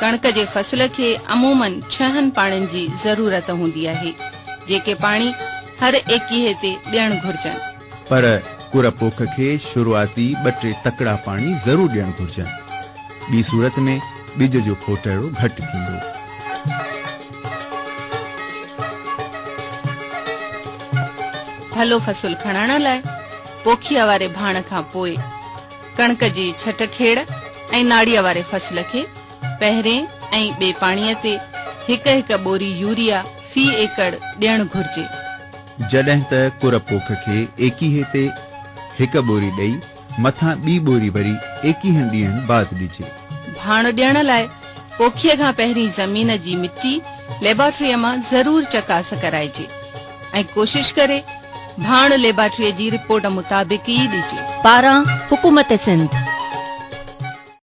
कणक जे फसल खे अमूमन 6 पाणियुनि जी ज़रूरत हूंदी आहे, जेके पाणी हर 21 ते ॾियण घुर्जनि। पर कुर पोख खे शुरूआती 2-3 तकड़ा पाणी ज़रूर ॾियण घुर्जनि। ॿी सूरत में ॿिज जो फोटड़ो घटि थींदो। भलो फसल खणण लाइ पोखीअ वारे भाण खां पोइ कणक जी छटखेड़ ऐं नाड़ीअ वारे फसल खे पहिरें ऐं ॿिए पाणीअ ते 1-1 बोरी यूरिया फी एकड़ ॾियण घुर्जे। जॾहिं त कुर पोख खे 21 ते 1 बोरी ॾेई मथां ॿी बोरी वरी 21 ॾींहंनि बाद ॾिजे। भाण ॾियण लाइ पोखीअ खां पहिरीं ज़मीन जी मिट्टी लेबोरेटरीअ मां ज़रूर चकास कराइजे ऐं कोशिश करे भाण लेबोरेटरीअ जी रिपोर्ट मुताबिक़ ई ॾिजे। पारां हुकूमत सिंध।